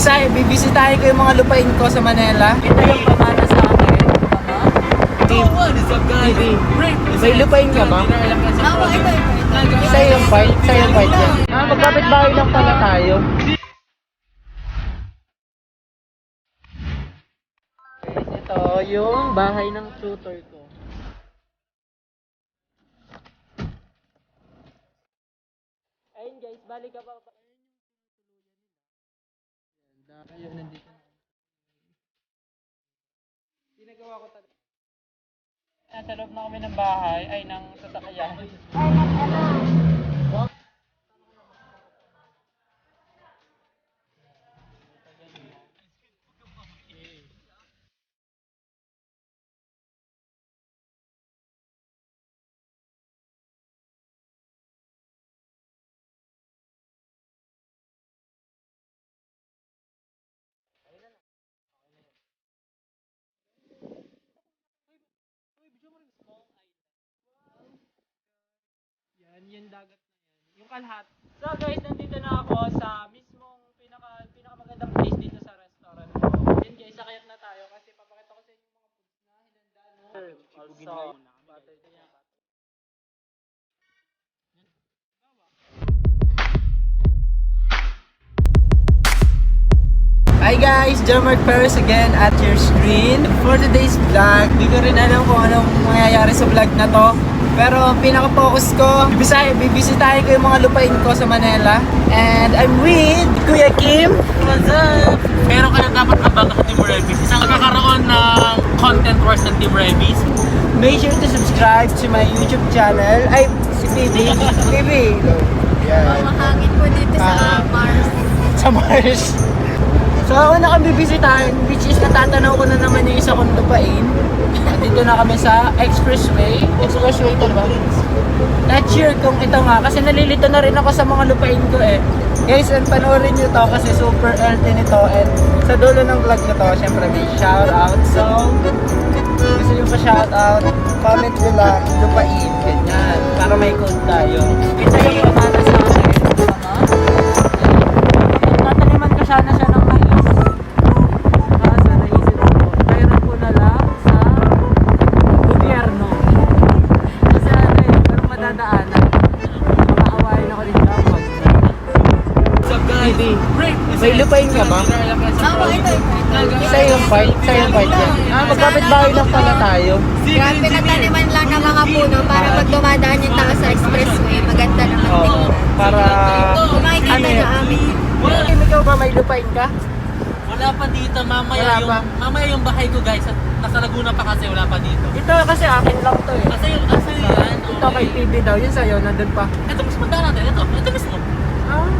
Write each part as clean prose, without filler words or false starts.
Bibisitahin ko yung mga lupain ko sa Manila. Ito yung pamana sa akin. What is up, guys? May lupain ka ba? Sa'yo yung part? Sa'yo yung part yan? Magkapit bahay lang pala tayo. Guys, ito yung bahay ng tutor ko. Ayun guys, balik ka pa. Ayun, nandito na. Ginagawa ko talaga. Nasa loob na kami ng bahay, ay ng sasakyan. Yan, yung dagat na yan. Yung kalhat. So guys, nandito na ako sa mismong pinakamagandang place dito sa restaurant ko. Yan guys, sakayat na tayo kasi papakita ko sa inyo yung mga foods na hinanda, no? Also, butter din yan. Hi guys, John Mark Perez again at your screen. For today's vlog, di ko rin alam kung anong mangyayari sa vlog na to. Pero pinaka-focus ko, bibisitahin ko yung mga lupain ko sa Manila. And I'm with Kuya Kim. What's up? Meron ka na dapat abangan sa Team Revis. Isang magkakaroon ng content wars ng Team Revis. Make sure to subscribe to my YouTube channel. Ay, si Bibi. Bibi. Yeah. Mahangin po dito sa Mars. Sa Mars. So ako na kami bibisitahin, which is natatanaw ko na naman yung isa kong lupain. At dito na kami sa Expressway. Expressway ito ba? Not sure kung ito nga, kasi nalilito na rin ako sa mga lupain ko eh. Guys, and panoorin nyo to kasi super healthy nito. And sa dulo ng vlog na to, syempre may shoutout. So, gusto nyo pa shoutout, comment nyo lang, lupain, ganyan. Para may code tayo. Ito yung pamana sa akin. Tataniman ko sana siya ng mais. Kaso naisip ko, mayroon ko na lang sa gobyerno. Kasi ano eh, pero madadaanan. Makaawain ako rin kapag. What's up, guys? Bibi, may lupain ka ba? Ito. Sa'yo yung part? Sa'yo yung part yan? Magkapit bahay lang pala tayo. Kaya pinataniman lang ng mga puno para pag dumadaan yung tao sa expressway, maganda naman Oo, tingnan. para Kung makikita ano na yun? amin. Kim, ikaw ba may lupain ka? Wala pa dito. Wala pa. Mamaya yung bahay ko, guys. Nasa Laguna pa kasi wala pa dito. Ito kasi akin lang to eh. Asa yan? Ito kay TV daw, yun sa'yo, nandun pa. Ito mismo daan natin. Ito mismo.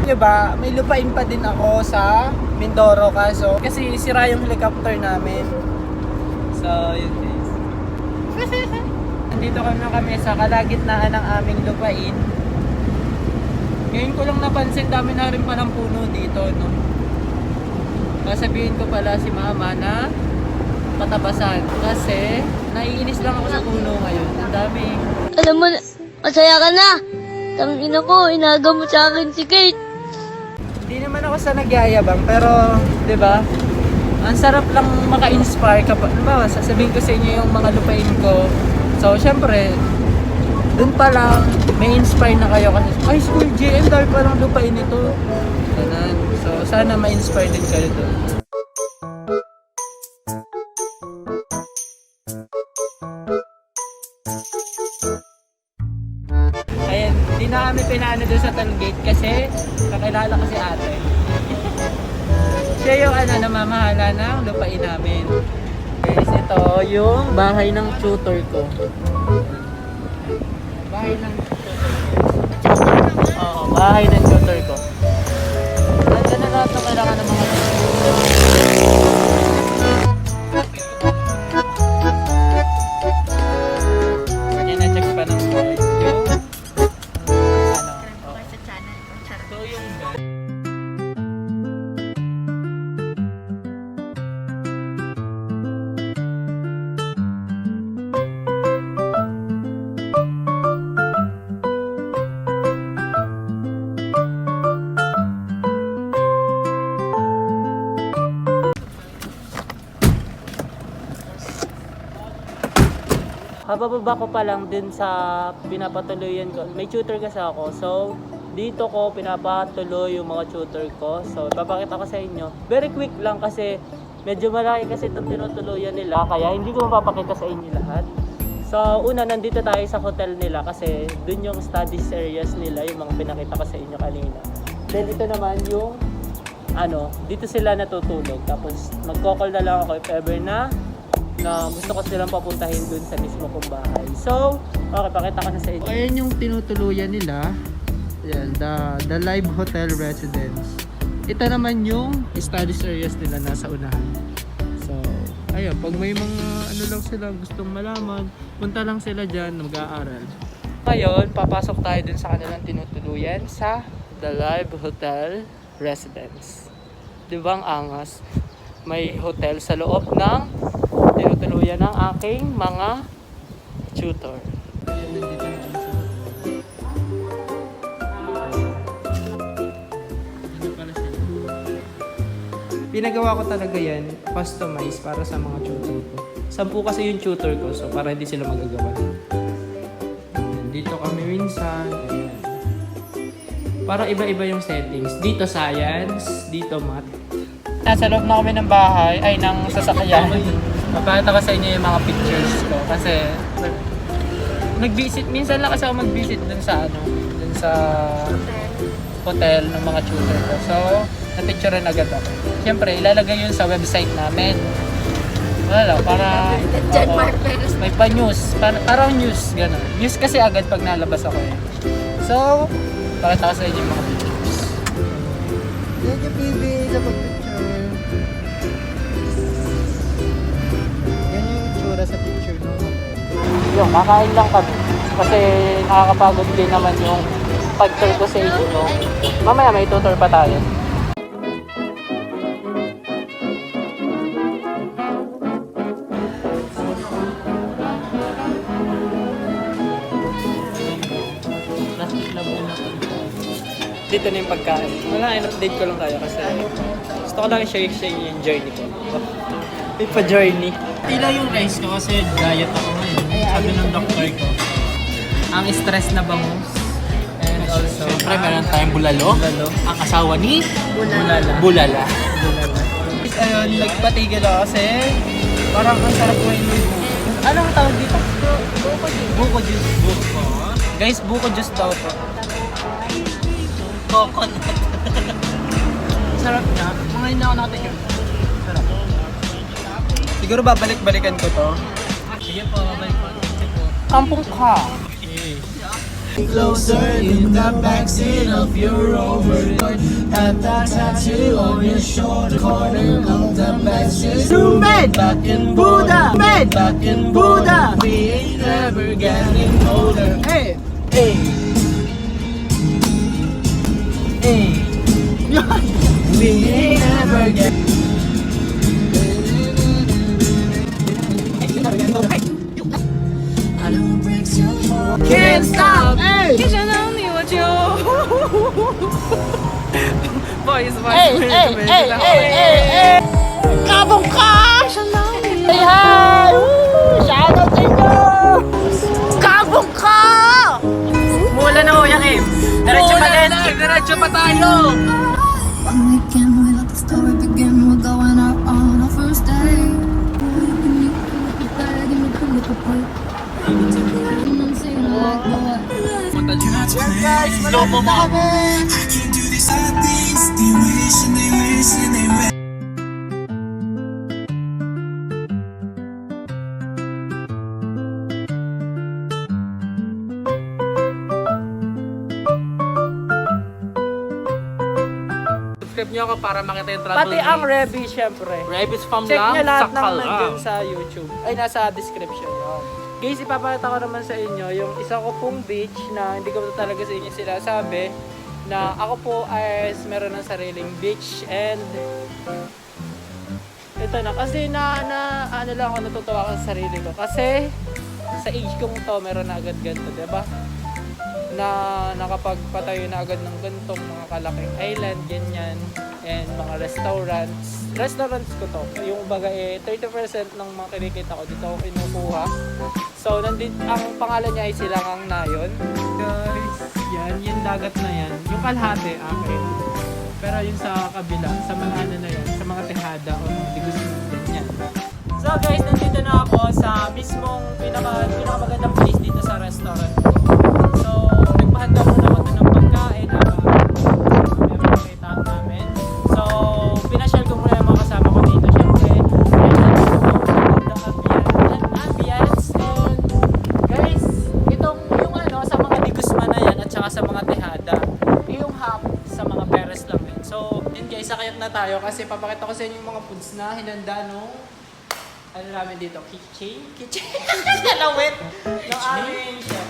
Diba, may lupain pa din ako sa Mindoro kaso kasi sira yung helicopter namin. So, yun guys. Nandito kami sa kalagitnaan ng aming lupain. Ngayon ko lang napansin, dami na rin palang puno dito, no? Sasabihin ko pala si mama na patabasan kasi naiinis lang ako sa puno ngayon. Ang dami. Alam mo, masaya ka na. Tangina ko, inaga mo sa akin si Kate. Hindi naman ako sa nagyayabang pero, 'di ba? Ang sarap lang maka-inspire kapag, diba, sasabihin ko sa inyo yung mga lupain ko. So, syempre, dun pa lang may inspire na kayo kasi, ay, School GM, dahil pa lang lupain ito. Ganun. So, sana ma-inspire din kayo dun. Ayan, hindi na kami pinaano doon sa tollgate kasi kakilala ko si ate. Siya yung namamahala ng lupain namin. Guys, ito yung bahay ng tutor ko. Bahay ng tutor ko. Oo, bahay ng tutor ko. Nandiyan na lahat ng kailangan ng mga yan na-check pa ng boy. Yung Sa channel ko. Charot. So, yung Habababa ko pa lang din sa pinapatuloyan ko. May tutor kasi ako. So, dito ko pinapatuloy yung mga tutor ko. So, ipapakita ko sa inyo. Very quick lang kasi medyo malaki kasi itong tinutuluyan nila. Kaya hindi ko mapapakita sa inyo lahat. So, una, nandito tayo sa hotel nila kasi dun yung studies areas nila, yung mga pinakita ko sa inyo kanina. Then, ito naman yung dito sila natutulog. Tapos, magko-call na lang ako if ever na gusto ko silang papuntahin dun sa mismo kong bahay. So, okay, pakita ko na sa inyo. Ayan yung tinutuluyan nila. Ayan, the Live Hotel Residence. Ito naman yung studies areas nila nasa unahan. So, ayun, pag may mga lang sila gustong malaman, punta lang sila dyan, mag-aaral. Ngayon, papasok tayo dun sa kanilang tinutuluyan sa The Live Hotel Residence. Di ba ang angas? May hotel sa loob ng tinutuluyan ng aking mga tutor. Pinagawa ko talaga yan, customize para sa mga tutor ko. 10 kasi yung tutor ko, so para hindi sila magagawa. Dito kami minsan, ayan. Para iba-iba yung settings. Dito science, dito math. Nasa loob na kami ng bahay, ay ng sasakyan. Papakita ko sa inyo yung mga pictures ko kasi nag-visit, minsan lang kasi ako mag-visit dun sa hotel ng mga tutor ko. So, na-picturean agad ako. Siyempre, ilalagay yun sa website namin. Wala lang, para may pa-news. Parang news, gano'n. News kasi agad pag nalabas ako eh. So, pakita ko sa inyo yung mga pictures. Thank you, PB, sa pag-picture. Yan yung itsura sa picture nung yung kakain lang kami. Kasi nakakapagod din naman yung pag-tour ko sa inyo. Mamaya may tutor pa tayo. Dito na yung pagkain. Wala, in-update ko lang tayo kasi gusto ko lang i-share sa inyo yung journey ko. May pa-journey. Tila yung rice ko kasi diet ako ngayon. Sabi ng doctor ko. Ang stress na bangus. And also, Siyempre, meron tayong bulalo. Ang asawa ni bulala. Bulala. Ayun, nagpatigil ako kasi parang ang sarap ko yung anong tawag dito? Buko juice. Buko. Guys, buko juice daw to. Coconut. Sarap niya. Mga hindi ako nakatikim. Sarap. Siguro babalik-balikan ko to. Sige po, babalik po. Kampong ka. Closer in the backseat of your Rover, at that tattoo on your shoulder, corner of the backseat. Roommate, back in Buddha, mate, back in Buddha. We ain't ever getting older. Hey, hey, hey. We ain't ever getting. I don't break your heart. Can't stop. Hey. Hey! Kabong ka! Say hi! Shoutout sa inyo! Kabong ka! Mula na ho, Yakim. Diretso pa din. Diretso pa tayo! One weekend we let the story begin. We're going out on our first day. Slow mo mo. Subscribe nyo ako para makita yung travel Pati ang Revi, syempre. Revis Farm Check lang, nyo lahat ng sakal nandun lang. sa YouTube. Ay, nasa description. Guys, ipapakita ko naman sa inyo yung isa ko pong beach na hindi ko talaga sa inyo sinasabi na ako po ay meron ng sariling beach and ito na. Kasi ano lang ako natutuwa ko sa sarili ko. Kasi sa age kong to, meron na agad ganito, diba? Na nakapagpatayo na agad ng ganitong mga kalaking island, ganyan, and mga restaurants. Restaurants ko to. Yung baga 30% ng mga kinikita ko dito ako kinukuha. So, ang pangalan niya ay Silangang Nayon. Guys, yan, yung dagat na yan. Yung kalahati, akin. Pero yung sa kabila, sa mga ano na yan, sa mga tihada o digos yan. So guys, nandito na ako sa mismong pinakamagandang place dito sa restaurant. So, nagpahanda ko naman ito ng pagkain meron makita namin. So, pinasyal ko muna yung mga kasama ko dito. Siyempre, ambience. And guys, itong yung ano, sa mga digusman na yan at saka sa mga tihada, yung hap sa mga peres lang din. So, yun guys, sakayat na tayo kasi papakita ko sa inyo yung mga foods na hinanda nung ano namin dito, kitchen? Kalawit ng aming chef.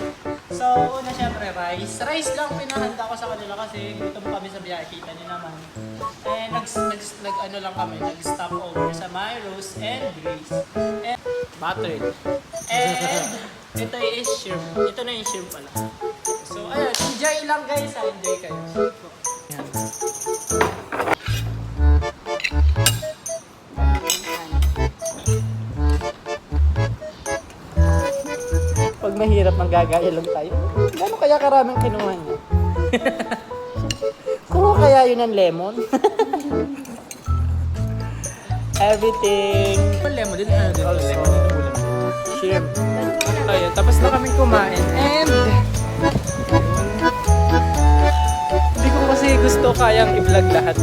So, una syempre rice. Rice lang pinahanda ko sa kanila kasi dito mo kami sa biyahe, kita niyo naman. And ano lang kami, nag-stop over sa my roast and grease. And buttered. And ito is shrimp. Ito na yung shrimp pala. So, ayun, enjoy lang guys, enjoy kayo. Yan. Pag mahirap, manggagaya lang tayo. Gano'n kaya karaming kinuha niya? Kuha kaya yun ng lemon? Everything. Lemon din, ano din? Also, Lemon din, ulam. shrimp. Ayun, tapos na kaming kumain. And hindi ko kasi gusto kayang i-vlog lahat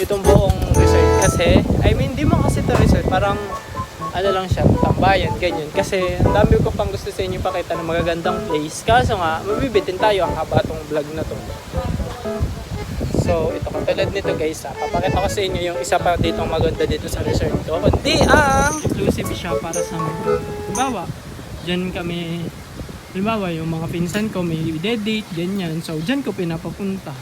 itong buong resort. Kasi, I mean, di mo kasi ito resort. Parang ano lang siya, tambayan, ganyan. Kasi ang dami ko pang gusto sa inyo pakita ng magagandang place. Kaso nga, mabibitin tayo ang haba itong vlog na to. So, ito katulad nito guys ha. Papakita ko sa inyo yung isa pa dito ang maganda dito sa resort ko. Kundi ang exclusive siya para sa mga halimbawa, dyan kami, halimbawa yung mga pinsan ko may date, ganyan. So, dyan ko pinapapunta.